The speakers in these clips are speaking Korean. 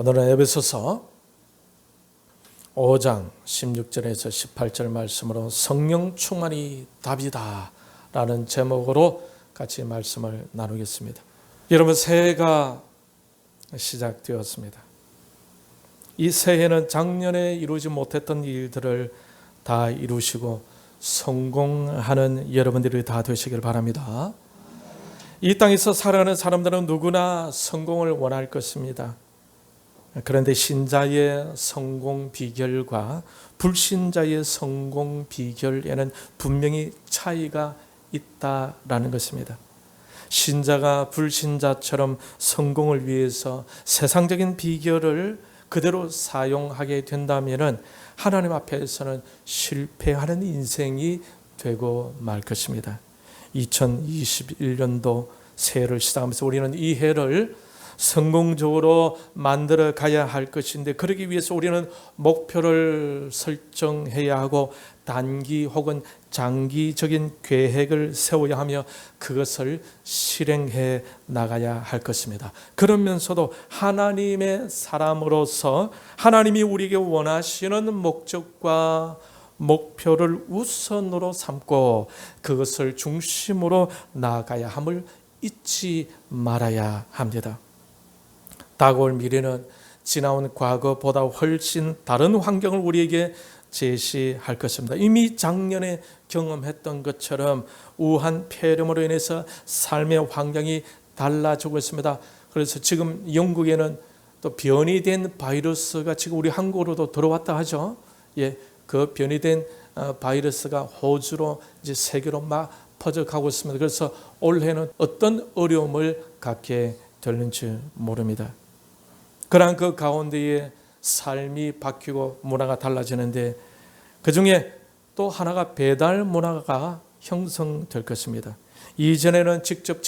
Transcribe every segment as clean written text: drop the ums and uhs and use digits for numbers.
오늘은 에베소서 5장 16절에서 18절 말씀으로 성령 충만이 답이다 라는 제목으로 같이 말씀을 나누겠습니다. 여러분, 새해가 시작되었습니다. 이 새해는 작년에 이루지 못했던 일들을 다 이루시고 성공하는 여러분들이 다 되시길 바랍니다. 이 땅에서 살아가는 사람들은 누구나 성공을 원할 것입니다. 그런데 신자의 성공 비결과 불신자의 성공 비결에는 분명히 차이가 있다라는 것입니다. 신자가 불신자처럼 성공을 위해서 세상적인 비결을 그대로 사용하게 된다면 하나님 앞에서는 실패하는 인생이 되고 말 것입니다. 2021년도 새해를 시작하면서 우리는 이 해를 성공적으로 만들어 가야 할 것인데, 그러기 위해서 우리는 목표를 설정해야 하고 단기 혹은 장기적인 계획을 세워야 하며 그것을 실행해 나가야 할 것입니다. 그러면서도 하나님의 사람으로서 하나님이 우리에게 원하시는 목적과 목표를 우선으로 삼고 그것을 중심으로 나아가야 함을 잊지 말아야 합니다. 다가올 미래는 지나온 과거보다 훨씬 다른 환경을 우리에게 제시할 것입니다. 이미 작년에 경험했던 것처럼 우한 폐렴으로 인해서 삶의 환경이 달라지고 있습니다. 그래서 지금 영국에는 또 변이된 바이러스가 지금 우리 한국으로도 들어왔다 하죠. 그 변이된 바이러스가 호주로 이제 세계로 막 퍼져가고 있습니다. 그래서 올해는 어떤 어려움을 갖게 될는지 모릅니다. 그러한 그 가운데에 삶이 바뀌고 문화가 달라지는데, 그 중에 또 하나가 배달 문화가 형성될 것입니다. 이전에는 직접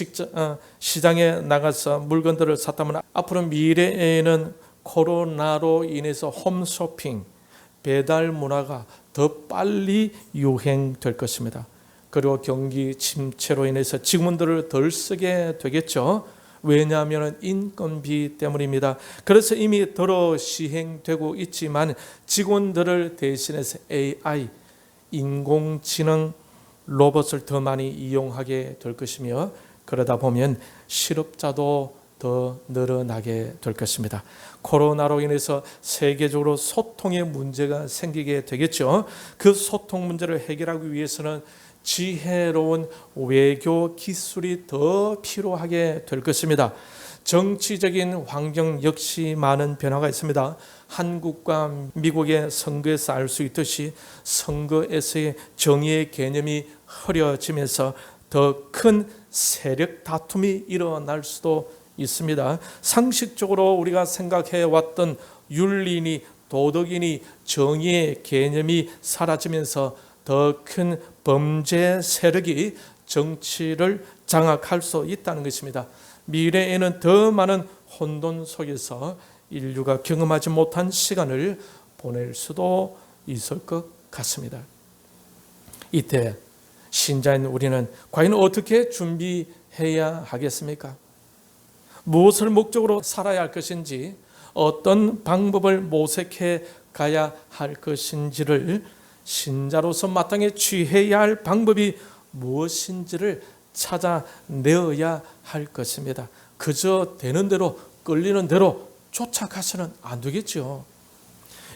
시장에 나가서 물건들을 샀다면 앞으로 미래에는 코로나로 인해서 홈쇼핑, 배달 문화가 더 빨리 유행될 것입니다. 그리고 경기 침체로 인해서 직원들을 덜 쓰게 되겠죠. 왜냐하면 인건비 때문입니다. 그래서 이미 들어 시행되고 있지만 직원들을 대신해서 AI, 인공지능 로봇을 더 많이 이용하게 될 것이며, 그러다 보면 실업자도 더 늘어나게 될 것입니다. 코로나로 인해서 세계적으로 소통의 문제가 생기게 되겠죠. 그 소통 문제를 해결하기 위해서는 지혜로운 외교 기술이 더 필요하게 될 것입니다. 정치적인 환경 역시 많은 변화가 있습니다. 한국과 미국의 선거에서 알 수 있듯이 선거에서의 정의의 개념이 흐려지면서 더 큰 세력 다툼이 일어날 수도 있습니다. 상식적으로 우리가 생각해 왔던 윤리니 도덕이니 정의의 개념이 사라지면서 더 큰 범죄 세력이 정치를 장악할 수 있다는 것입니다. 미래에는 더 많은 혼돈 속에서 인류가 경험하지 못한 시간을 보낼 수도 있을 것 같습니다. 이때 신자인 우리는 과연 어떻게 준비해야 하겠습니까? 무엇을 목적으로 살아야 할 것인지, 어떤 방법을 모색해 가야 할 것인지를, 신자로서 마땅히 취해야 할 방법이 무엇인지를 찾아내어야 할 것입니다. 그저 되는 대로 끌리는 대로 쫓아가서는 안 되겠죠.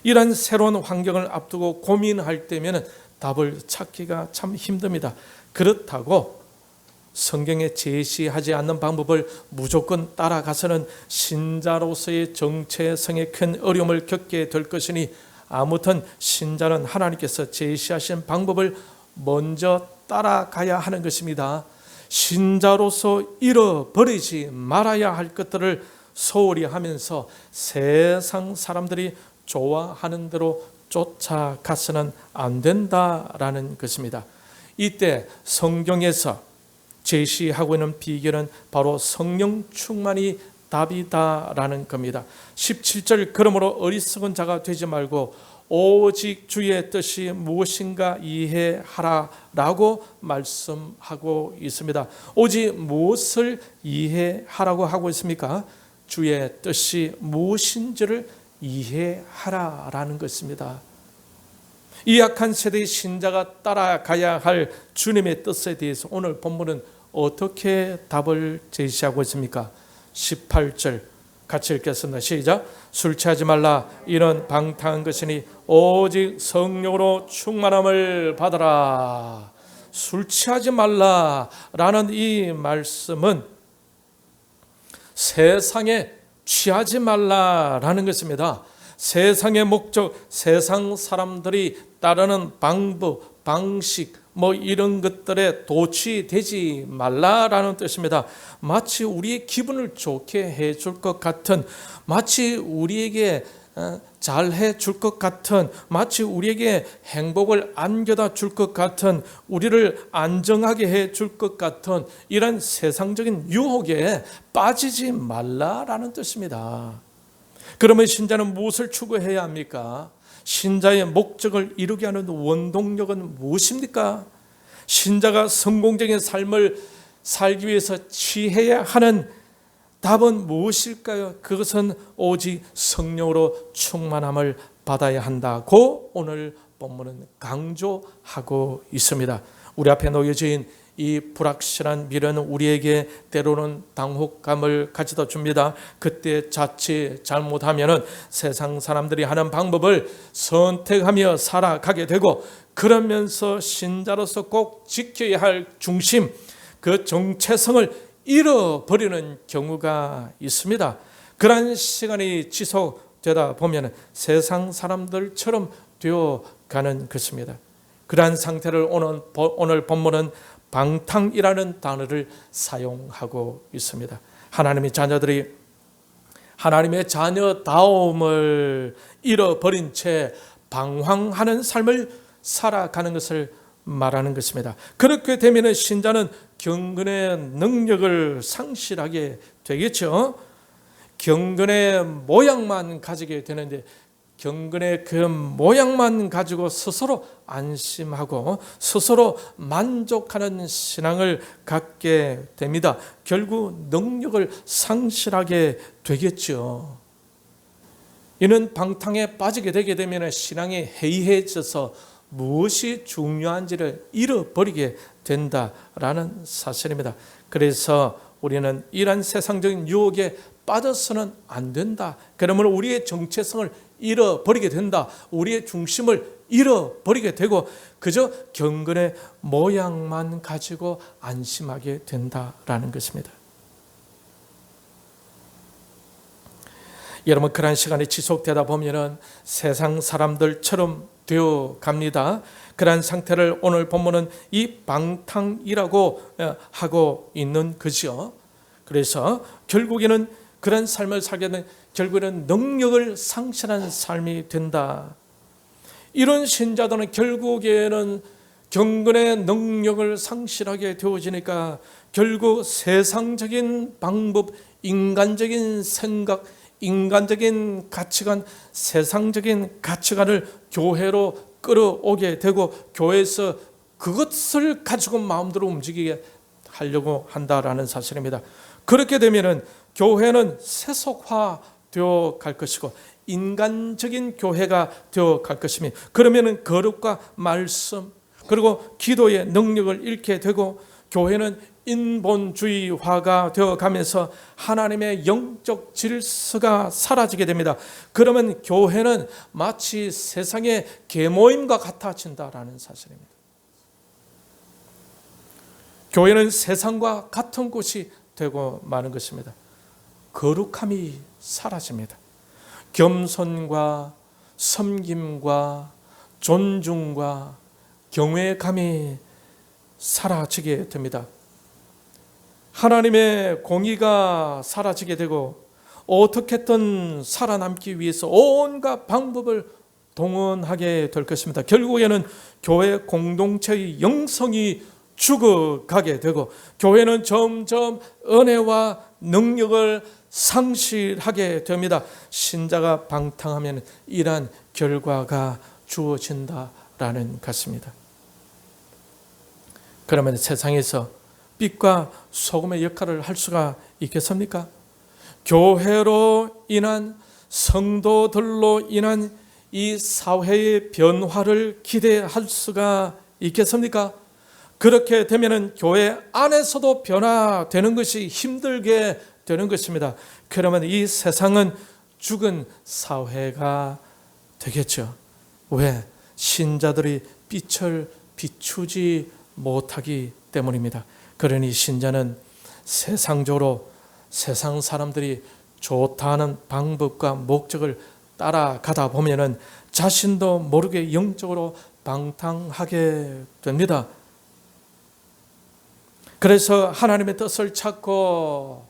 이런 새로운 환경을 앞두고 고민할 때면 답을 찾기가 참 힘듭니다. 그렇다고 성경에 제시하지 않는 방법을 무조건 따라가서는 신자로서의 정체성에 큰 어려움을 겪게 될 것이니, 아무튼 신자는 하나님께서 제시하신 방법을 먼저 따라가야 하는 것입니다. 신자로서 잃어버리지 말아야 할 것들을 소홀히 하면서 세상 사람들이 좋아하는 대로 쫓아가서는 안 된다라는 것입니다. 이때 성경에서 제시하고 있는 비결은 바로 성령 충만이 답이다라는 겁니다. 17절, 그러므로 어리석은 자가 되지 말고 오직 주의 뜻이 무엇인가 이해하라라고 말씀하고 있습니다. 오직 무엇을 이해하라고 하고 있습니까? 주의 뜻이 무엇인지를 이해하라라는 것입니다. 이 약한 세대의 신자가 따라가야 할 주님의 뜻에 대해서 오늘 본문은 어떻게 답을 제시하고 있습니까? 18절 같이 읽겠습니다. 시작. 술 취하지 말라. 이런 방탕한 것이니 오직 성령으로 충만함을 받아라. 술 취하지 말라라는 이 말씀은 세상에 취하지 말라라는 것입니다. 세상의 목적, 세상 사람들이 따르는 방법, 방식 이런 것들에 도취되지 말라라는 뜻입니다. 마치 우리의 기분을 좋게 해줄 것 같은, 마치 우리에게 잘해 줄 것 같은, 마치 우리에게 행복을 안겨다 줄 것 같은, 우리를 안정하게 해 줄 것 같은 이런 세상적인 유혹에 빠지지 말라라는 뜻입니다. 그러면 신자는 무엇을 추구해야 합니까? 신자의 목적을 이루게 하는 원동력은 무엇입니까? 신자가 성공적인 삶을 살기 위해서 취해야 하는 답은 무엇일까요? 그것은 오직 성령으로 충만함을 받아야 한다고 오늘 본문은 강조하고 있습니다. 우리 앞에 놓여진 이 불확실한 미래는 우리에게 때로는 당혹감을 가져다 줍니다. 그때 자칫 잘못하면 세상 사람들이 하는 방법을 선택하며 살아가게 되고, 그러면서 신자로서 꼭 지켜야 할 중심, 그 정체성을 잃어버리는 경우가 있습니다. 그런 시간이 지속되다 보면 세상 사람들처럼 되어가는 것입니다. 그러한 상태를 오늘 본문은 방탕이라는 단어를 사용하고 있습니다. 하나님의 자녀들이 하나님의 자녀다움을 잃어버린 채 방황하는 삶을 살아가는 것을 말하는 것입니다. 그렇게 되면 신자는 경건의 능력을 상실하게 되겠죠. 경건의 모양만 가지게 되는데, 경건의 그 모양만 가지고 스스로 안심하고 스스로 만족하는 신앙을 갖게 됩니다. 결국 능력을 상실하게 되겠죠. 이는 방탕에 빠지게 되게 되면 신앙이 해이해져서 무엇이 중요한지를 잃어버리게 된다라는 사실입니다. 그래서 우리는 이러한 세상적인 유혹에 빠져서는 안 된다. 그러면 우리의 정체성을 잃어버리게 된다. 우리의 중심을 잃어버리게 되고 그저 경건의 모양만 가지고 안심하게 된다라는 것입니다. 여러분, 그런 시간이 지속되다 보면은 세상 사람들처럼 되어 갑니다. 그러한 상태를 오늘 본문은 이 방탕이라고 하고 있는 거죠. 그래서 결국에는 그런 삶을 살게 되면 결국에는 능력을 상실한 삶이 된다. 이런 신자들은 결국에는 경건의 능력을 상실하게 되어지니까 결국 세상적인 방법, 인간적인 생각, 인간적인 가치관, 세상적인 가치관을 교회로 끌어오게 되고 교회에서 그것을 가지고 마음대로 움직이게 하려고 한다라는 사실입니다. 그렇게 되면은 교회는 세속화되어 갈 것이고 인간적인 교회가 되어 갈 것이며, 그러면은 거룩과 말씀 그리고 기도의 능력을 잃게 되고 교회는 인본주의화가 되어 가면서 하나님의 영적 질서가 사라지게 됩니다. 그러면 교회는 마치 세상의 계모임과 같아진다라는 사실입니다. 교회는 세상과 같은 곳이 되고 마는 것입니다. 거룩함이 사라집니다. 겸손과 섬김과 존중과 경외감이 사라지게 됩니다. 하나님의 공의가 사라지게 되고 어떻게든 살아남기 위해서 온갖 방법을 동원하게 될 것입니다. 결국에는 교회 공동체의 영성이 죽어가게 되고 교회는 점점 은혜와 능력을 상실하게 됩니다. 신자가 방탕하면 이러한 결과가 주어진다라는 것입니다. 그러면 세상에서 빛과 소금의 역할을 할 수가 있겠습니까? 교회로 인한, 성도들로 인한 이 사회의 변화를 기대할 수가 있겠습니까? 그렇게 되면은 교회 안에서도 변화되는 것이 힘들게 되는 것입니다. 그러면 이 세상은 죽은 사회가 되겠죠. 왜? 신자들이 빛을 비추지 못하기 때문입니다. 그러니 신자는 세상적으로 세상 사람들이 좋다는 방법과 목적을 따라가다 보면은 자신도 모르게 영적으로 방탕하게 됩니다. 그래서 하나님의 뜻을 찾고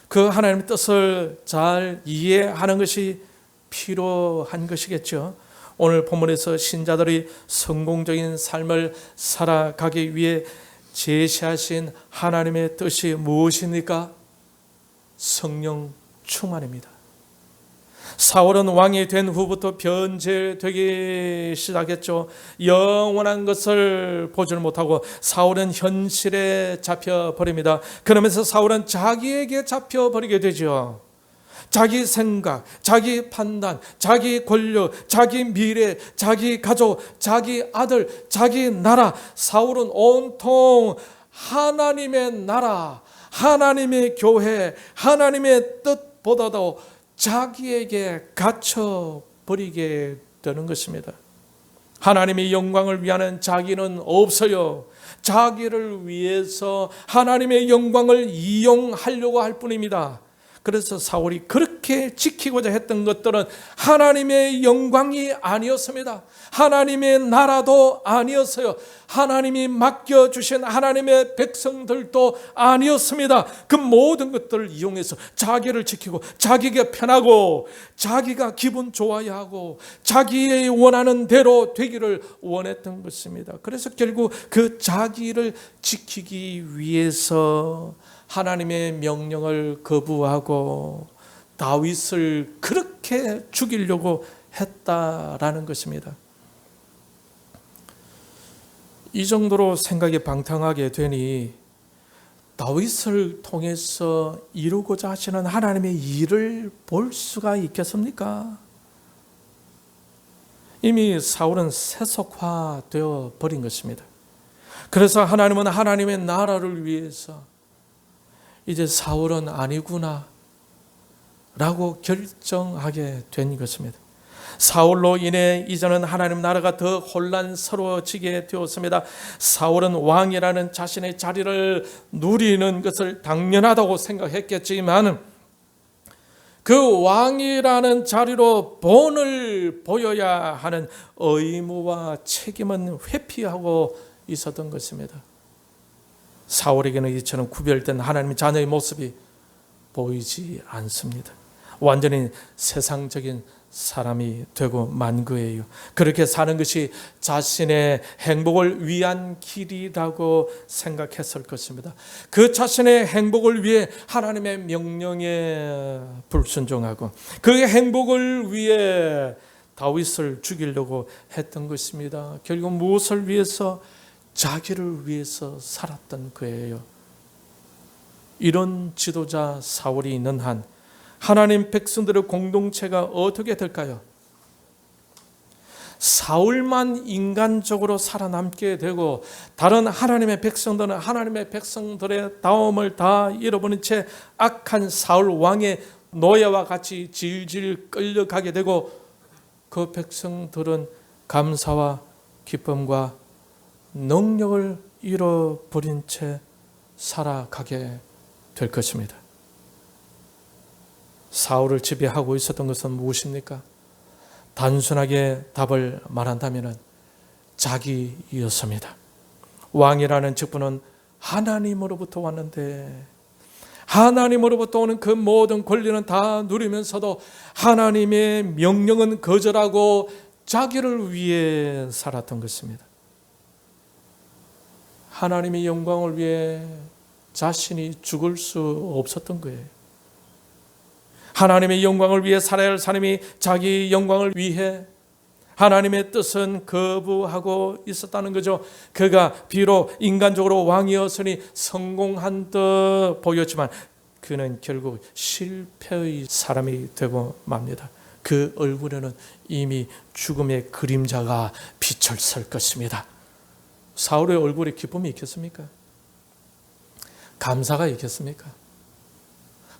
그 하나님의 뜻을 잘 이해하는 것이 필요한 것이겠죠. 오늘 본문에서 신자들이 성공적인 삶을 살아가기 위해 제시하신 하나님의 뜻이 무엇입니까? 성령 충만입니다. 사울은 왕이 된 후부터 변제되기 시작했죠. 영원한 것을 보지를 못하고 사울은 현실에 잡혀버립니다. 그러면서 사울은 자기에게 잡혀버리게 되죠. 자기 생각, 자기 판단, 자기 권력, 자기 미래, 자기 가족, 자기 아들, 자기 나라. 사울은 온통 하나님의 나라, 하나님의 교회, 하나님의 뜻보다도 자기에게 갇혀버리게 되는 것입니다. 하나님의 영광을 위하는 자기는 없어요. 자기를 위해서 하나님의 영광을 이용하려고 할 뿐입니다. 그래서 사울이 그렇게 지키고자 했던 것들은 하나님의 영광이 아니었습니다. 하나님의 나라도 아니었어요. 하나님이 맡겨주신 하나님의 백성들도 아니었습니다. 그 모든 것들을 이용해서 자기를 지키고 자기가 편하고 자기가 기분 좋아야 하고 자기의 원하는 대로 되기를 원했던 것입니다. 그래서 결국 그 자기를 지키기 위해서 하나님의 명령을 거부하고 다윗을 그렇게 죽이려고 했다라는 것입니다. 이 정도로 생각이 방탕하게 되니 다윗을 통해서 이루고자 하시는 하나님의 일을 볼 수가 있겠습니까? 이미 사울은 세속화되어 버린 것입니다. 그래서 하나님은 하나님의 나라를 위해서 이제 사울은 아니구나 라고 결정하게 된 것입니다. 사울로 인해 이제는 하나님 나라가 더 혼란스러워지게 되었습니다. 사울은 왕이라는 자신의 자리를 누리는 것을 당연하다고 생각했겠지만 그 왕이라는 자리로 본을 보여야 하는 의무와 책임은 회피하고 있었던 것입니다. 사울에게는 이처럼 구별된 하나님의 자녀의 모습이 보이지 않습니다. 완전히 세상적인 사람이 되고 만 거예요. 그렇게 사는 것이 자신의 행복을 위한 길이라고 생각했을 것입니다. 그 자신의 행복을 위해 하나님의 명령에 불순종하고 그 행복을 위해 다윗을 죽이려고 했던 것입니다. 결국 무엇을 위해서? 자기를 위해서 살았던 거예요. 이런 지도자 사울이 있는 한 하나님 백성들의 공동체가 어떻게 될까요? 사울만 인간적으로 살아남게 되고 다른 하나님의 백성들은 하나님의 백성들의 다움을 다 잃어버린 채 악한 사울 왕의 노예와 같이 질질 끌려가게 되고 그 백성들은 감사와 기쁨과 능력을 잃어버린 채 살아가게 될 것입니다. 사울을 지배하고 있었던 것은 무엇입니까? 단순하게 답을 말한다면 자기였습니다. 왕이라는 직분은 하나님으로부터 왔는데 하나님으로부터 오는 그 모든 권리는 다 누리면서도 하나님의 명령은 거절하고 자기를 위해 살았던 것입니다. 하나님의 영광을 위해 자신이 죽을 수 없었던 거예요. 하나님의 영광을 위해 살아야 할 사람이 자기 영광을 위해 하나님의 뜻은 거부하고 있었다는 거죠. 그가 비록 인간적으로 왕이었으니 성공한 듯 보였지만 그는 결국 실패의 사람이 되고 맙니다. 그 얼굴에는 이미 죽음의 그림자가 빛을 설 것입니다. 사울의 얼굴에 기쁨이 있겠습니까? 감사가 있겠습니까?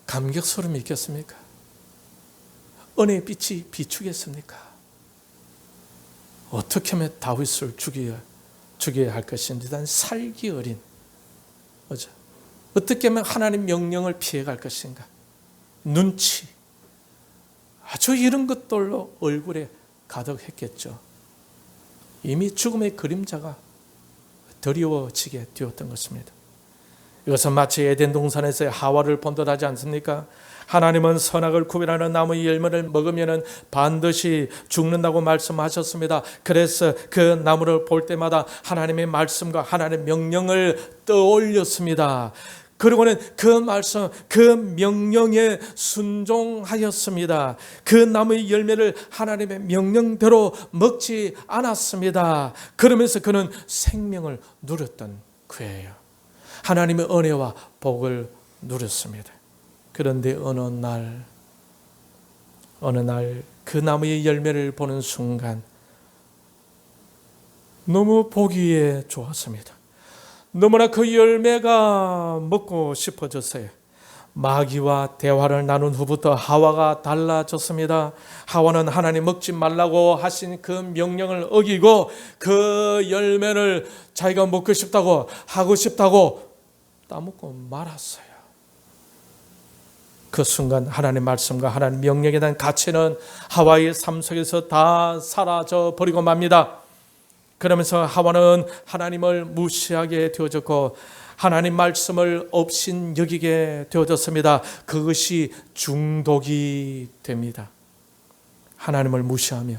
감격스러움이 있겠습니까? 은혜의 빛이 비추겠습니까? 어떻게 하면 다윗을 죽여야 할 것인지 난 살기 어린 어떻게 하면 하나님 명령을 피해갈 것인가? 눈치 아주 이런 것들로 얼굴에 가득했겠죠. 이미 죽음의 그림자가 드리워지게 되었던 것입니다. 이것은 마치 에덴 동산에서의 하와를 본듯하지 않습니까? 하나님은 선악을 구별하는 나무의 열매를 먹으면 반드시 죽는다고 말씀하셨습니다. 그래서 그 나무를 볼 때마다 하나님의 말씀과 하나님의 명령을 떠올렸습니다. 그리고는 그 말씀, 그 명령에 순종하였습니다. 그 나무의 열매를 하나님의 명령대로 먹지 않았습니다. 그러면서 그는 생명을 누렸던 그예요. 하나님의 은혜와 복을 누렸습니다. 그런데 어느 날 그 나무의 열매를 보는 순간 너무 보기에 좋았습니다. 너무나 그 열매가 먹고 싶어졌어요. 마귀와 대화를 나눈 후부터 하와가 달라졌습니다. 하와는 하나님 먹지 말라고 하신 그 명령을 어기고 그 열매를 자기가 먹고 싶다고 하고 싶다고 따먹고 말았어요. 그 순간 하나님의 말씀과 하나님의 명령에 대한 가치는 하와의 삶 속에서 다 사라져 버리고 맙니다. 그러면서 하와는 하나님을 무시하게 되어졌고 하나님 말씀을 업신여기게 되어졌습니다. 그것이 중독이 됩니다. 하나님을 무시하며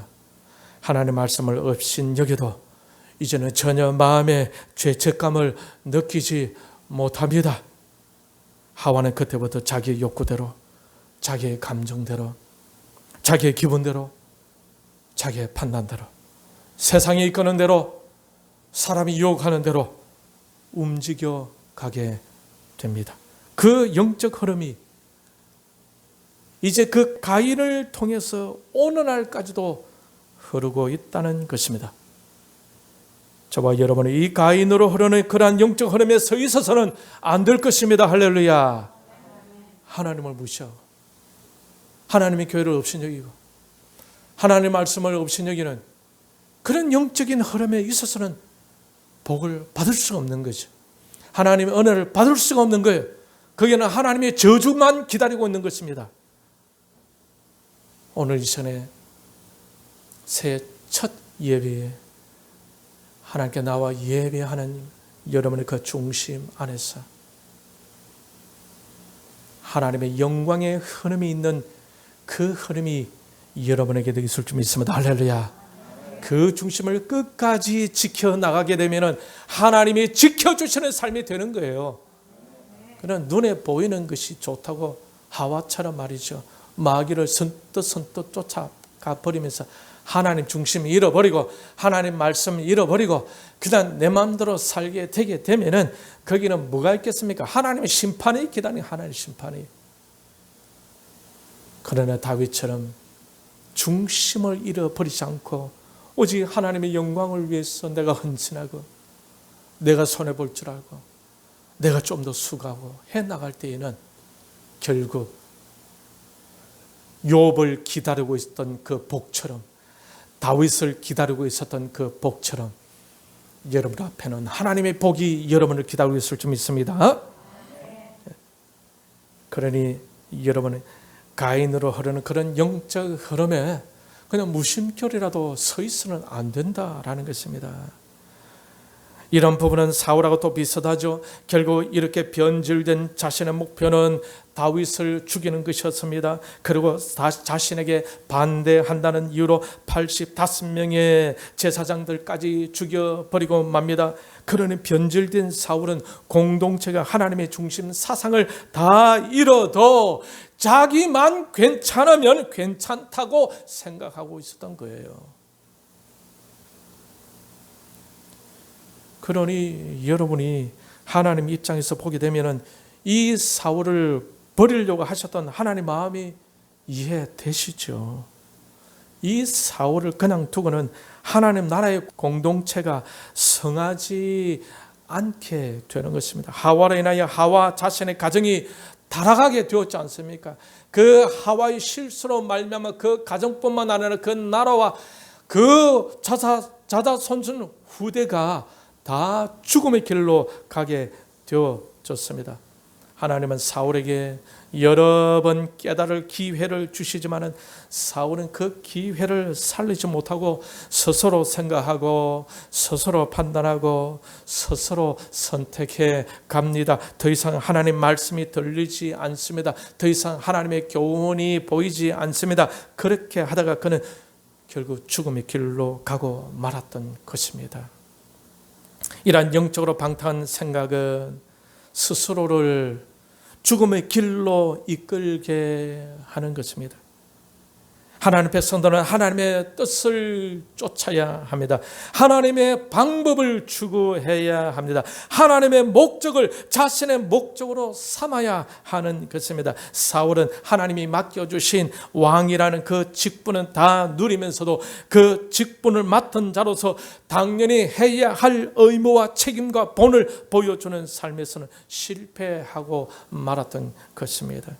하나님 말씀을 업신여겨도 이제는 전혀 마음에 죄책감을 느끼지 못합니다. 하와는 그때부터 자기의 욕구대로, 자기의 감정대로, 자기의 기분대로, 자기의 판단대로, 세상이 이끄는 대로, 사람이 유혹하는 대로 움직여 가게 됩니다. 그 영적 흐름이 이제 그 가인을 통해서 오늘날까지도 흐르고 있다는 것입니다. 저와 여러분은 이 가인으로 흐르는 그러한 영적 흐름에 서 있어서는 안 될 것입니다. 할렐루야. 하나님을 무시하고 하나님의 교회를 업신여기고 하나님의 말씀을 업신여기는 그런 영적인 흐름에 있어서는 복을 받을 수가 없는 거죠. 하나님의 은혜를 받을 수가 없는 거예요. 거기는 하나님의 저주만 기다리고 있는 것입니다. 오늘 이 시간에 새해 첫 예배에 하나님께 나와 예배하는 여러분의 그 중심 안에서 하나님의 영광의 흐름이 있는 그 흐름이 여러분에게도 있을 줄 믿습니다. 할렐루야. 그 중심을 끝까지 지켜나가게 되면 하나님이 지켜주시는 삶이 되는 거예요. 그런 눈에 보이는 것이 좋다고 하와처럼 말이죠. 마귀를 선뜻 쫓아가 버리면서 하나님 중심 잃어버리고 하나님 말씀 잃어버리고 그냥 내 마음대로 살게 되게 되면은 거기는 뭐가 있겠습니까? 하나님의 심판이 기다리는 하나님의 심판이. 그러나 다윗처럼 중심을 잃어버리지 않고 오직 하나님의 영광을 위해서 내가 헌신하고 내가 손해볼 줄 알고 내가 좀 더 수고하고 해나갈 때에는 결국 욥을 기다리고 있었던 그 복처럼 다윗을 기다리고 있었던 그 복처럼 여러분 앞에는 하나님의 복이 여러분을 기다리고 있을 줄 믿습니다. 그러니 여러분은 가인으로 흐르는 그런 영적 흐름에 그냥 무심결이라도 서 있으면 안 된다라는 것입니다. 이런 부분은 사울하고 또 비슷하죠. 결국 이렇게 변질된 자신의 목표는 다윗을 죽이는 것이었습니다. 그리고 자신에게 반대한다는 이유로 85명의 제사장들까지 죽여버리고 맙니다. 그러니 변질된 사울은 공동체가 하나님의 중심 사상을 다 잃어도 자기만 괜찮으면 괜찮다고 생각하고 있었던 거예요. 그러니 여러분이 하나님 입장에서 보게 되면 이 사울을 버리려고 하셨던 하나님 마음이 이해되시죠? 이 사울을 그냥 두고는 하나님 나라의 공동체가 성하지 않게 되는 것입니다. 하와로 인하여 하와 자신의 가정이 타락하게 되었지 않습니까? 그 하와의 실수로 말미암아 그 가정뿐만 아니라 그 나라와 그 자자손손 후대가 다 죽음의 길로 가게 되어졌습니다. 하나님은 사울에게 여러 번 깨달을 기회를 주시지만은 사울은 그 기회를 살리지 못하고 스스로 생각하고 스스로 판단하고 스스로 선택해 갑니다. 더 이상 하나님 말씀이 들리지 않습니다. 더 이상 하나님의 교훈이 보이지 않습니다. 그렇게 하다가 그는 결국 죽음의 길로 가고 말았던 것입니다. 이러한 영적으로 방탕한 생각은 스스로를 죽음의 길로 이끌게 하는 것입니다. 하나님의 백성들은 하나님의 뜻을 쫓아야 합니다. 하나님의 방법을 추구해야 합니다. 하나님의 목적을 자신의 목적으로 삼아야 하는 것입니다. 사울은 하나님이 맡겨주신 왕이라는 그 직분은 다 누리면서도 그 직분을 맡은 자로서 당연히 해야 할 의무와 책임과 본을 보여주는 삶에서는 실패하고 말았던 것입니다.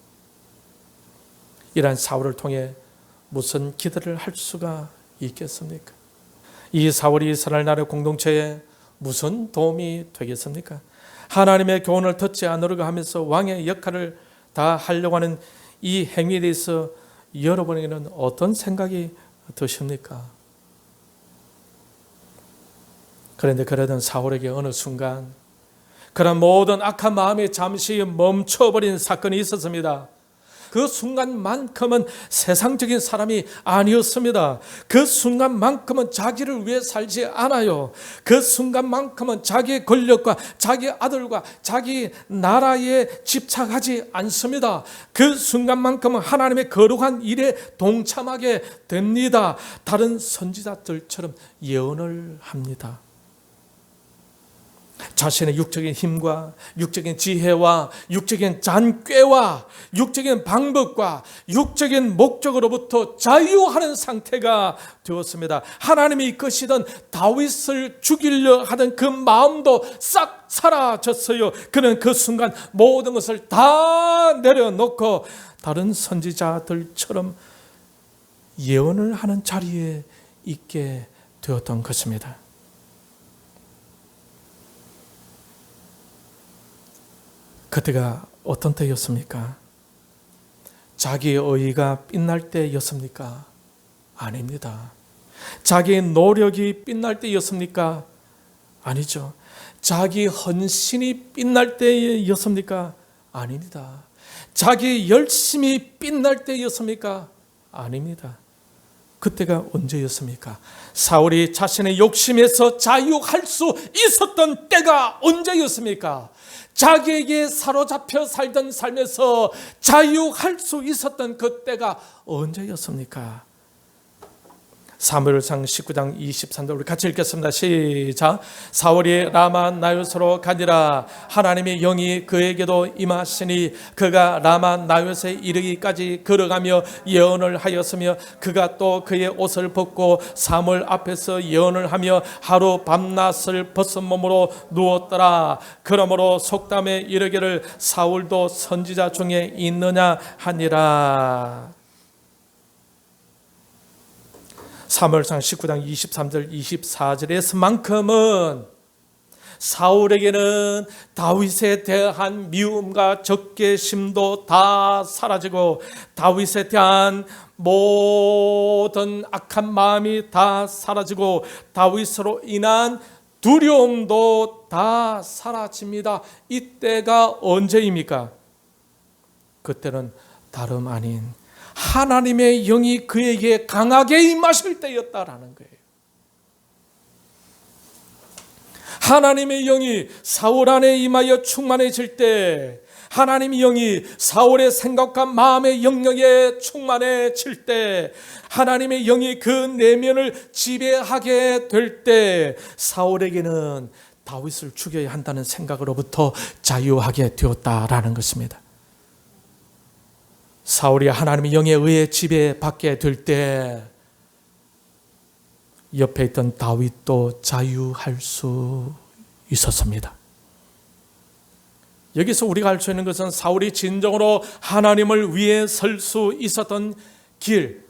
이러한 사울을 통해 무슨 기대를 할 수가 있겠습니까? 이 사울이 이스라엘 나라의 공동체에 무슨 도움이 되겠습니까? 하나님의 교훈을 듣지 않으려고 하면서 왕의 역할을 다 하려고 하는 이 행위에 대해서 여러분에게는 어떤 생각이 드십니까? 그런데 그러던 사울에게 어느 순간 그런 모든 악한 마음이 잠시 멈춰버린 사건이 있었습니다. 그 순간만큼은 세상적인 사람이 아니었습니다. 그 순간만큼은 자기를 위해 살지 않아요. 그 순간만큼은 자기의 권력과 자기 아들과 자기 나라에 집착하지 않습니다. 그 순간만큼은 하나님의 거룩한 일에 동참하게 됩니다. 다른 선지자들처럼 예언을 합니다. 자신의 육적인 힘과 육적인 지혜와 육적인 잔꾀와 육적인 방법과 육적인 목적으로부터 자유하는 상태가 되었습니다. 하나님이 이끄시던 다윗을 죽이려 하던 그 마음도 싹 사라졌어요. 그는 그 순간 모든 것을 다 내려놓고 다른 선지자들처럼 예언을 하는 자리에 있게 되었던 것입니다. 그때가 어떤 때였습니까? 자기의 의의가 빛날 때였습니까? 아닙니다. 자기의 노력이 빛날 때였습니까? 아니죠. 자기 헌신이 빛날 때였습니까? 아닙니다. 자기 열심이 빛날 때였습니까? 아닙니다. 그때가 언제였습니까? 사울이 자신의 욕심에서 자유할 수 있었던 때가 언제였습니까? 자기에게 사로잡혀 살던 삶에서 자유할 수 있었던 그 때가 언제였습니까? 사무엘상 19장 23절 우리 같이 읽겠습니다. 시작. 사울이 라마 나요스로 가니라. 하나님의 영이 그에게도 임하시니 그가 라마 나요스에 이르기까지 걸어가며 예언을 하였으며 그가 또 그의 옷을 벗고 사무엘 앞에서 예언을 하며 하루 밤낮을 벗은 몸으로 누웠더라. 그러므로 속담에 이르기를 사울도 선지자 중에 있느냐 하니라. 사무엘상 19장 23절 24절에서만큼은 사울에게는 다윗에 대한 미움과 적개심도 다 사라지고 다윗에 대한 모든 악한 마음이 다 사라지고 다윗으로 인한 두려움도 다 사라집니다. 이때가 언제입니까? 그때는 다름 아닌 하나님의 영이 그에게 강하게 임하실 때였다라는 거예요. 하나님의 영이 사울 안에 임하여 충만해질 때, 하나님의 영이 사울의 생각과 마음의 영역에 충만해질 때, 하나님의 영이 그 내면을 지배하게 될 때 사울에게는 다윗을 죽여야 한다는 생각으로부터 자유하게 되었다라는 것입니다. 사울이 하나님의 영에 의해 지배받게 될 때 옆에 있던 다윗도 자유할 수 있었습니다. 여기서 우리가 알 수 있는 것은 사울이 진정으로 하나님을 위해 설 수 있었던 길,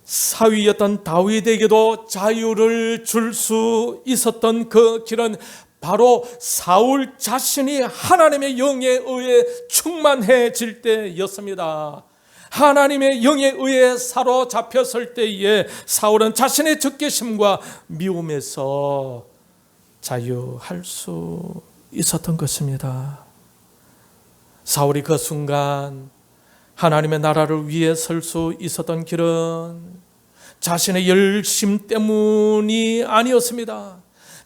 사위였던 다윗에게도 자유를 줄 수 있었던 그 길은 바로 사울 자신이 하나님의 영에 의해 충만해질 때였습니다. 하나님의 영에 의해 사로잡혔을 때에 사울은 자신의 적개심과 미움에서 자유할 수 있었던 것입니다. 사울이 그 순간 하나님의 나라를 위해 설 수 있었던 길은 자신의 열심 때문이 아니었습니다.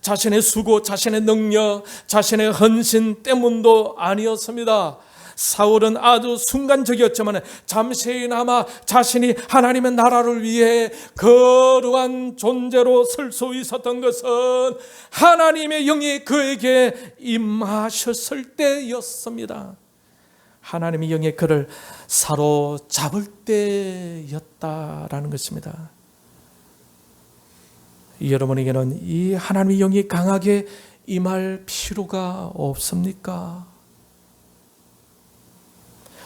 자신의 수고, 자신의 능력, 자신의 헌신 때문도 아니었습니다. 사울은 아주 순간적이었지만 잠시나마 자신이 하나님의 나라를 위해 거룩한 존재로 설 수 있었던 것은 하나님의 영이 그에게 임하셨을 때였습니다. 하나님의 영이 그를 사로잡을 때였다라는 것입니다. 여러분에게는 이 하나님의 영이 강하게 임할 필요가 없습니까?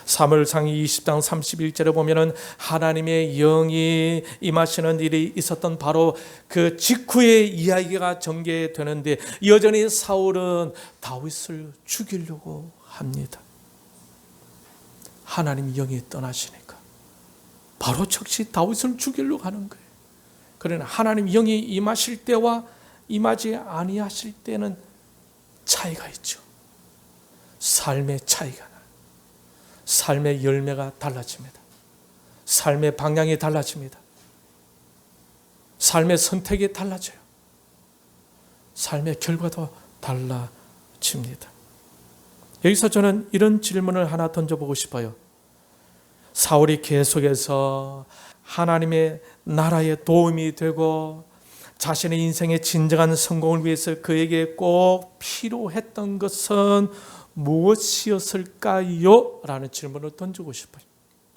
사무엘상 20장 31절에 보면은 하나님의 영이 임하시는 일이 있었던 바로 그 직후의 이야기가 전개되는데 여전히 사울은 다윗을 죽이려고 합니다. 하나님의 영이 떠나시니까 바로 즉시 다윗을 죽이려고 하는 거예요. 그러나 하나님의 영이 임하실 때와 임하지 아니하실 때는 차이가 있죠. 삶의 차이가 나요. 삶의 열매가 달라집니다. 삶의 방향이 달라집니다. 삶의 선택이 달라져요. 삶의 결과도 달라집니다. 여기서 저는 이런 질문을 하나 던져보고 싶어요. 사울이 계속해서 하나님의 나라에 도움이 되고 자신의 인생의 진정한 성공을 위해서 그에게 꼭 필요했던 것은 무엇이었을까요? 라는 질문을 던지고 싶어요.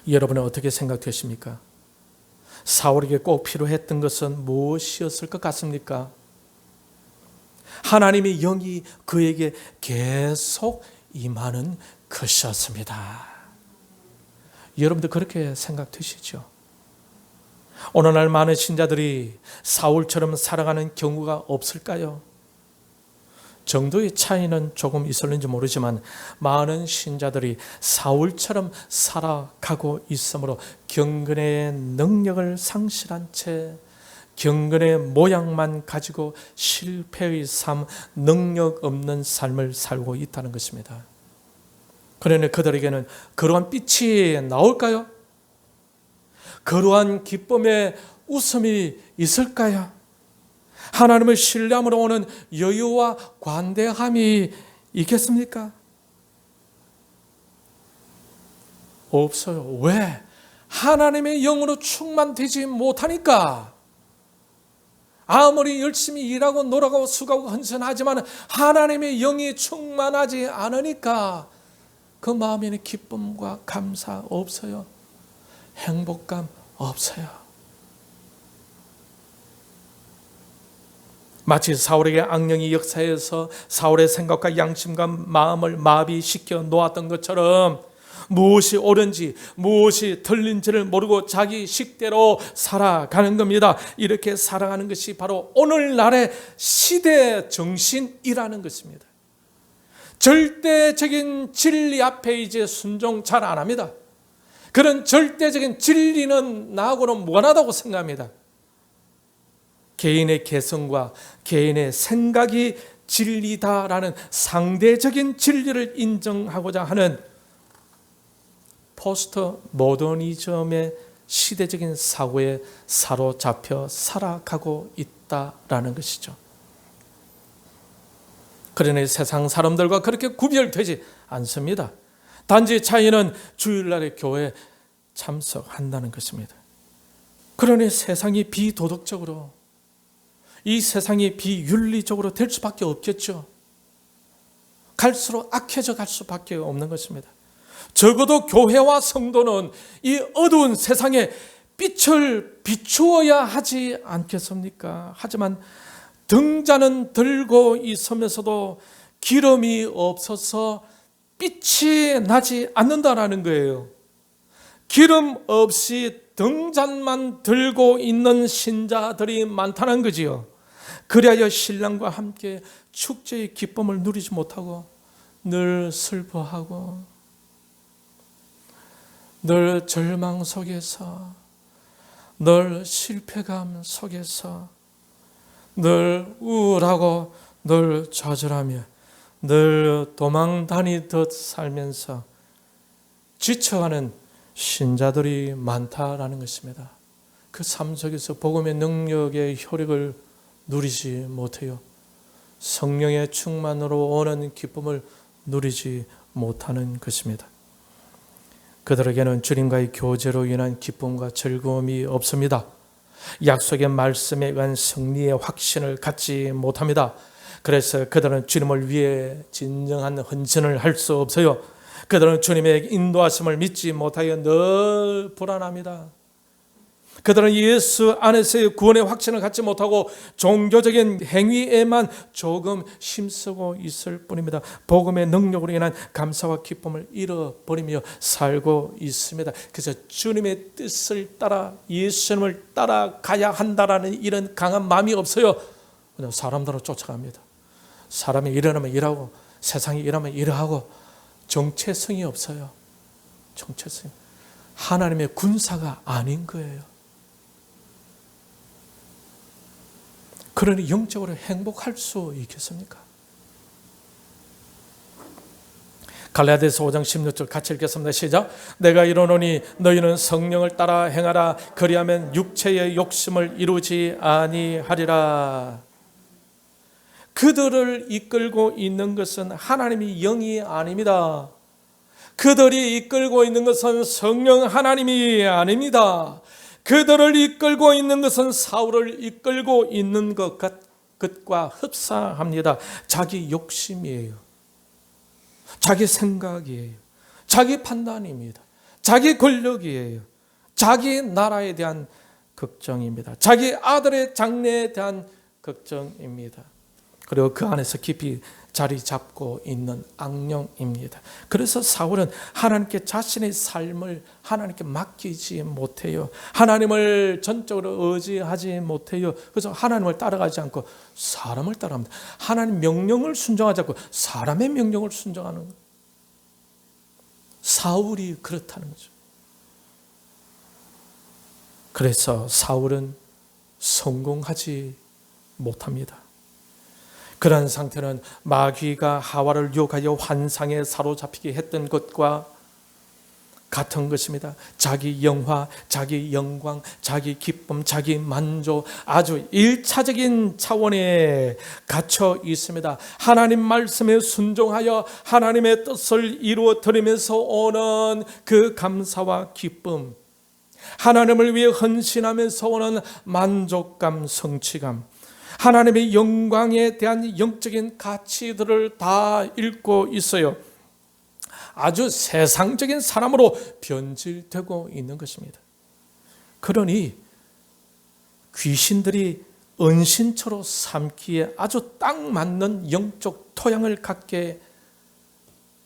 여러분은 어떻게 생각되십니까? 사울에게 꼭 필요했던 것은 무엇이었을 것 같습니까? 하나님의 영이 그에게 계속 임하는 것이었습니다. 여러분도 그렇게 생각되시죠? 오늘날 많은 신자들이 사울처럼 살아가는 경우가 없을까요? 정도의 차이는 조금 있었는지 모르지만 많은 신자들이 사울처럼 살아가고 있으므로 경건의 능력을 상실한 채 경건의 모양만 가지고 실패의 삶, 능력 없는 삶을 살고 있다는 것입니다. 그러나 그들에게는 그러한 빛이 나올까요? 그러한 기쁨의 웃음이 있을까요? 하나님을 신뢰함으로 오는 여유와 관대함이 있겠습니까? 없어요. 왜? 하나님의 영으로 충만되지 못하니까. 아무리 열심히 일하고 노력하고 수고하고 헌신하지만 하나님의 영이 충만하지 않으니까 그 마음에는 기쁨과 감사 없어요. 행복감 없어요. 마치 사울에게 악령이 역사해서 사울의 생각과 양심과 마음을 마비시켜 놓았던 것처럼 무엇이 옳은지 무엇이 틀린지를 모르고 자기 식대로 살아가는 겁니다. 이렇게 살아가는 것이 바로 오늘날의 시대 정신이라는 것입니다. 절대적인 진리 앞에 이제 순종 잘 안 합니다. 그런 절대적인 진리는 나하고는 무관하다고 생각합니다. 개인의 개성과 개인의 생각이 진리다라는 상대적인 진리를 인정하고자 하는 포스트 모더니즘의 시대적인 사고에 사로잡혀 살아가고 있다라는 것이죠. 그러니 세상 사람들과 그렇게 구별되지 않습니다. 단지 차이는 주일날에 교회에 참석한다는 것입니다. 그러니 세상이 비도덕적으로 이 세상이 비윤리적으로 될 수밖에 없겠죠. 갈수록 악해져 갈 수밖에 없는 것입니다. 적어도 교회와 성도는 이 어두운 세상에 빛을 비추어야 하지 않겠습니까? 하지만 등잔은 들고 있으면서도 기름이 없어서 빛이 나지 않는다라는 거예요. 기름 없이 등잔만 들고 있는 신자들이 많다는 거지요. 그리하여 신랑과 함께 축제의 기쁨을 누리지 못하고 늘 슬퍼하고 늘 절망 속에서 늘 실패감 속에서 늘 우울하고 늘 좌절하며 늘 도망 다니듯 살면서 지쳐가는 신자들이 많다라는 것입니다. 그 삶 속에서 복음의 능력의 효력을 누리지 못해요. 성령의 충만으로 오는 기쁨을 누리지 못하는 것입니다. 그들에게는 주님과의 교제로 인한 기쁨과 즐거움이 없습니다. 약속의 말씀에 의한 승리의 확신을 갖지 못합니다. 그래서 그들은 주님을 위해 진정한 헌신을 할 수 없어요. 그들은 주님의 인도하심을 믿지 못하여 늘 불안합니다. 그들은 예수 안에서의 구원의 확신을 갖지 못하고 종교적인 행위에만 조금 힘쓰고 있을 뿐입니다. 복음의 능력으로 인한 감사와 기쁨을 잃어버리며 살고 있습니다. 그래서 주님의 뜻을 따라 예수님을 따라가야 한다라는 이런 강한 마음이 없어요. 그냥 사람들을 쫓아갑니다. 사람이 일어나면 일하고 세상이 일하면 일하고 정체성이 없어요. 정체성. 하나님의 군사가 아닌 거예요. 그러니 영적으로 행복할 수 있겠습니까? 갈라디아서 5장 16절 같이 읽겠습니다. 시작. 내가 이르노니 너희는 성령을 따라 행하라. 그리하면 육체의 욕심을 이루지 아니하리라. 그들을 이끌고 있는 것은 하나님이 영이 아닙니다. 그들이 이끌고 있는 것은 성령 하나님이 아닙니다. 그들을 이끌고 있는 것은 사울을 이끌고 있는 것과 흡사합니다. 자기 욕심이에요. 자기 생각이에요. 자기 판단입니다. 자기 권력이에요. 자기 나라에 대한 걱정입니다. 자기 아들의 장래에 대한 걱정입니다. 그리고 그 안에서 깊이 자리 잡고 있는 악령입니다. 그래서 사울은 하나님께 자신의 삶을 하나님께 맡기지 못해요. 하나님을 전적으로 의지하지 못해요. 그래서 하나님을 따라가지 않고 사람을 따라갑니다. 하나님 명령을 순종하지 않고 사람의 명령을 순종하는 거예요. 사울이 그렇다는 거죠. 그래서 사울은 성공하지 못합니다. 그런 상태는 마귀가 하와를 유혹하여 환상에 사로잡히게 했던 것과 같은 것입니다. 자기 영화, 자기 영광, 자기 기쁨, 자기 만족, 아주 1차적인 차원에 갇혀 있습니다. 하나님 말씀에 순종하여 하나님의 뜻을 이루어 드리면서 오는 그 감사와 기쁨, 하나님을 위해 헌신하면서 오는 만족감, 성취감, 하나님의 영광에 대한 영적인 가치들을 다 잃고 있어요. 아주 세상적인 사람으로 변질되고 있는 것입니다. 그러니 귀신들이 은신처로 삼기에 아주 딱 맞는 영적 토양을 갖게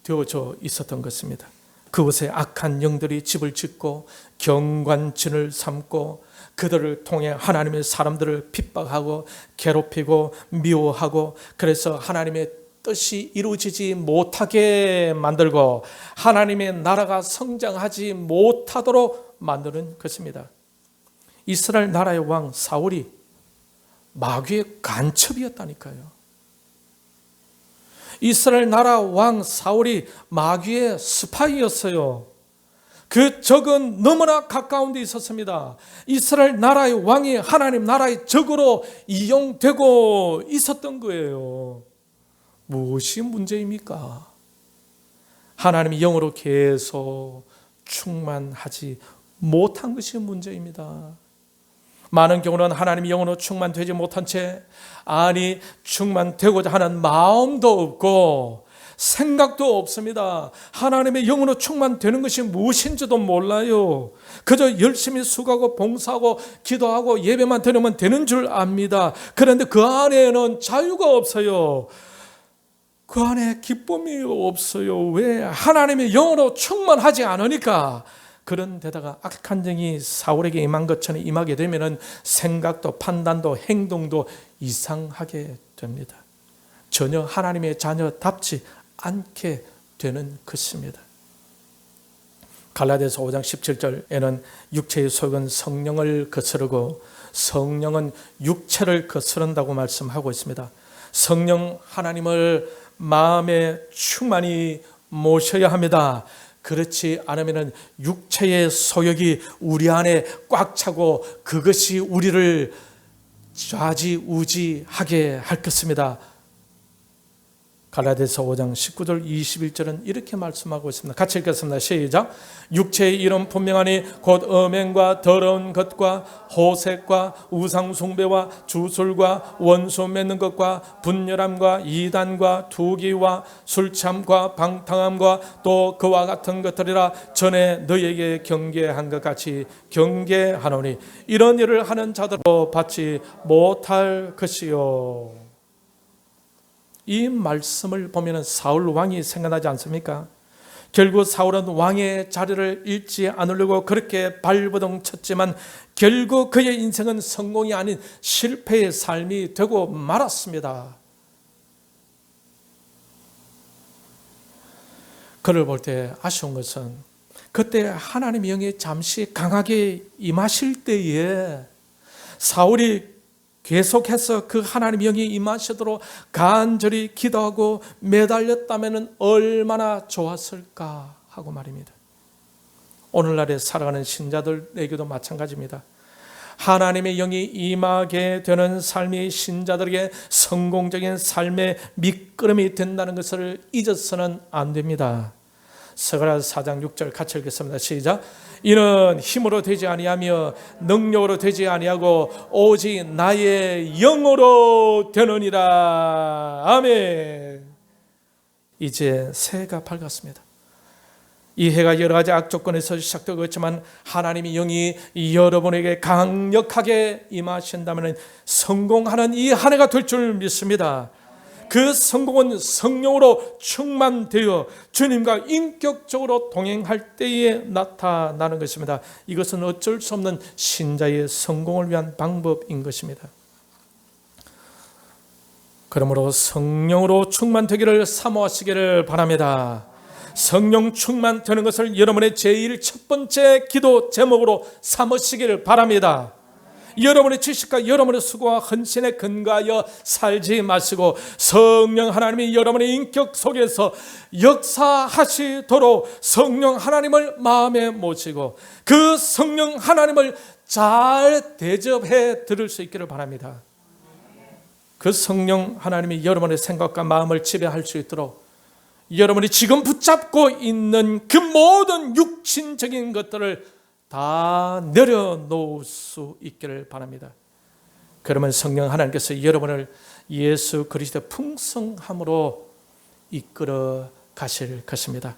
되어져 있었던 것입니다. 그곳에 악한 영들이 집을 짓고 경관진을 삼고 그들을 통해 하나님의 사람들을 핍박하고 괴롭히고 미워하고, 그래서 하나님의 뜻이 이루어지지 못하게 만들고 하나님의 나라가 성장하지 못하도록 만드는 것입니다. 이스라엘 나라의 왕 사울이 마귀의 간첩이었다니까요. 이스라엘 나라 왕 사울이 마귀의 스파이였어요. 그 적은 너무나 가까운 데 있었습니다. 이스라엘 나라의 왕이 하나님 나라의 적으로 이용되고 있었던 거예요. 무엇이 문제입니까? 하나님이 영으로 계속 충만하지 못한 것이 문제입니다. 많은 경우는 하나님이 영으로 충만되지 못한 채, 충만되고자 하는 마음도 없고 생각도 없습니다. 하나님의 영으로 충만되는 것이 무엇인지도 몰라요. 그저 열심히 수고하고 봉사하고 기도하고 예배만 드리면 되는 줄 압니다. 그런데 그 안에는 자유가 없어요. 그 안에 기쁨이 없어요. 왜? 하나님의 영으로 충만하지 않으니까. 그런 데다가 악한 영이 사울에게 임한 것처럼 임하게 되면 생각도 판단도 행동도 이상하게 됩니다. 전혀 하나님의 자녀답지 않게 되는 것입니다. 갈라디아서 5장 17절에는 육체의 속은 성령을 거스르고 성령은 육체를 거스른다고 말씀하고 있습니다. 성령 하나님을 마음에 충만히 모셔야 합니다. 그렇지 않으면 육체의 소욕이 우리 안에 꽉 차고 그것이 우리를 좌지우지하게 할 것입니다. 갈라디아서 5장 19절 21절은 이렇게 말씀하고 있습니다. 같이 읽겠습니다. 시작. 육체의 이름 분명하니 곧 음행과 더러운 것과 호색과 우상숭배와 주술과 원수 맺는 것과 분열함과 이단과 투기와 술참과 방탕함과 또 그와 같은 것들이라 전에 너희에게 경계한 것 같이 경계하노니 이런 일을 하는 자들로 받지 못할 것이요. 이 말씀을 보면 사울 왕이 생각나지 않습니까? 결국 사울은 왕의 자리를 잃지 않으려고 그렇게 발버둥 쳤지만 결국 그의 인생은 성공이 아닌 실패의 삶이 되고 말았습니다. 그를 볼 때 아쉬운 것은 그때 하나님의 영이 잠시 강하게 임하실 때에 사울이 계속해서 그 하나님의 영이 임하시도록 간절히 기도하고 매달렸다면 얼마나 좋았을까 하고 말입니다. 오늘날에 살아가는 신자들에게도 마찬가지입니다. 하나님의 영이 임하게 되는 삶이 신자들에게 성공적인 삶의 밑거름이 된다는 것을 잊어서는 안 됩니다. 스가랴서 4장 6절 같이 읽겠습니다. 시작. 이는 힘으로 되지 아니하며 능력으로 되지 아니하고 오직 나의 영으로 되느니라. 아멘. 이제 새해가 밝았습니다. 이 해가 여러 가지 악조건에서 시작되고 있지만 하나님의 영이 여러분에게 강력하게 임하신다면 성공하는 이 한 해가 될 줄 믿습니다. 그 성공은 성령으로 충만되어 주님과 인격적으로 동행할 때에 나타나는 것입니다. 이것은 어쩔 수 없는 신자의 성공을 위한 방법인 것입니다. 그러므로 성령으로 충만되기를 사모하시기를 바랍니다. 성령 충만되는 것을 여러분의 제일 첫 번째 기도 제목으로 삼으시기를 바랍니다. 여러분의 지식과 여러분의 수고와 헌신에 근거하여 살지 마시고 성령 하나님이 여러분의 인격 속에서 역사하시도록 성령 하나님을 마음에 모시고 그 성령 하나님을 잘 대접해 드릴 수 있기를 바랍니다. 그 성령 하나님이 여러분의 생각과 마음을 지배할 수 있도록 여러분이 지금 붙잡고 있는 그 모든 육신적인 것들을 다 내려놓을 수 있기를 바랍니다. 그러면 성령 하나님께서 여러분을 예수 그리스도의 풍성함으로 이끌어 가실 것입니다.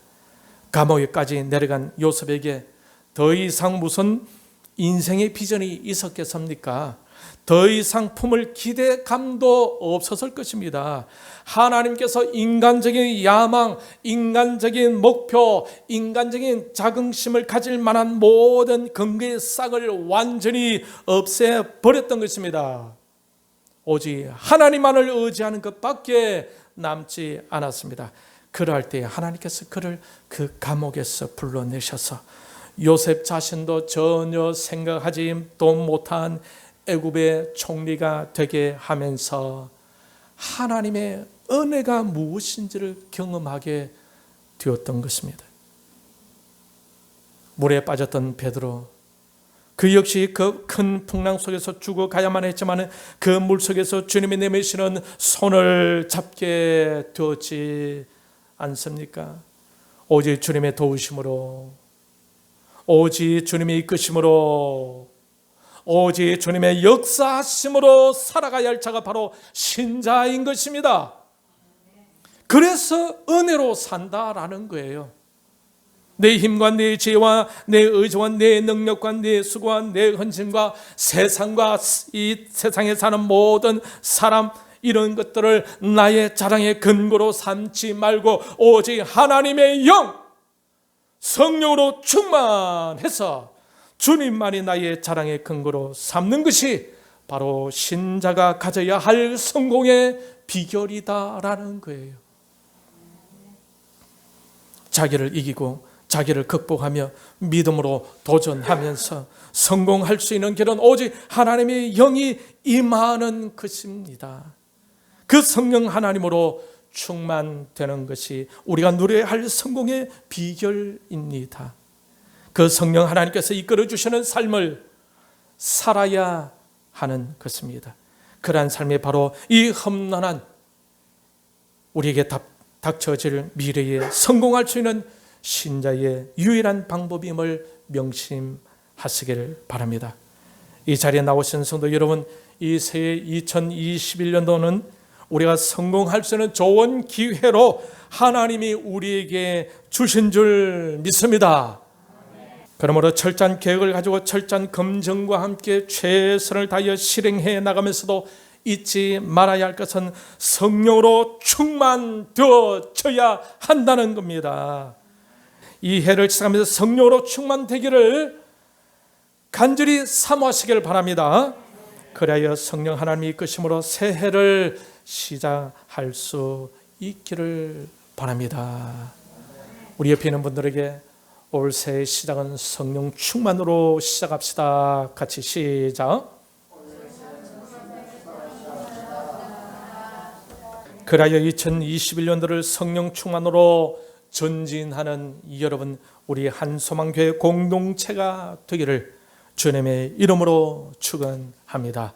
감옥에까지 내려간 요셉에게 더 이상 무슨 인생의 비전이 있었겠습니까? 더 이상 품을 기대감도 없었을 것입니다. 하나님께서 인간적인 야망, 인간적인 목표, 인간적인 자긍심을 가질 만한 모든 근거의 싹을 완전히 없애버렸던 것입니다. 오직 하나님만을 의지하는 것밖에 남지 않았습니다. 그럴 때 하나님께서 그를 그 감옥에서 불러내셔서 요셉 자신도 전혀 생각하지도 못한 애굽의 총리가 되게 하면서 하나님의 은혜가 무엇인지를 경험하게 되었던 것입니다. 물에 빠졌던 베드로, 그 역시 그 큰 풍랑 속에서 죽어가야만 했지만 그 물속에서 주님이 내미시는 손을 잡게 되었지 않습니까? 오직 주님의 도우심으로, 오직 주님의 이끄심으로, 오직 주님의 역사하심으로 살아가야 할 자가 바로 신자인 것입니다. 그래서 은혜로 산다라는 거예요. 내 힘과 내 지혜와 내 의지와 내 능력과 내 수고와 내 헌신과 세상과 이 세상에 사는 모든 사람, 이런 것들을 나의 자랑의 근거로 삼지 말고 오직 하나님의 영, 성령으로 충만해서 주님만이 나의 자랑의 근거로 삼는 것이 바로 신자가 가져야 할 성공의 비결이다라는 거예요. 자기를 이기고 자기를 극복하며 믿음으로 도전하면서 성공할 수 있는 길은 오직 하나님의 영이 임하는 것입니다. 그 성령 하나님으로 충만되는 것이 우리가 누려야 할 성공의 비결입니다. 그 성령 하나님께서 이끌어 주시는 삶을 살아야 하는 것입니다. 그러한 삶이 바로 이 험난한 우리에게 닥쳐질 미래에 성공할 수 있는 신자의 유일한 방법임을 명심하시기를 바랍니다. 이 자리에 나오신 성도 여러분, 이 새해 2021년도는 우리가 성공할 수 있는 좋은 기회로 하나님이 우리에게 주신 줄 믿습니다. 그러므로 철저한 계획을 가지고 철저한 검증과 함께 최선을 다하여 실행해 나가면서도 잊지 말아야 할 것은 성령으로 충만되어져야 한다는 겁니다. 이 해를 시작하면서 성령으로 충만되기를 간절히 사모하시길 바랍니다. 그래야 성령 하나님이 이끄심으로 새해를 시작할 수 있기를 바랍니다. 우리 옆에 있는 분들에게 올 새해 시작은 성령 충만으로 시작합시다. 같이 시작. 그래야 2021년도를 성령 충만으로 전진하는 여러분, 우리 한소망교회 공동체가 되기를 주님의 이름으로 축원합니다.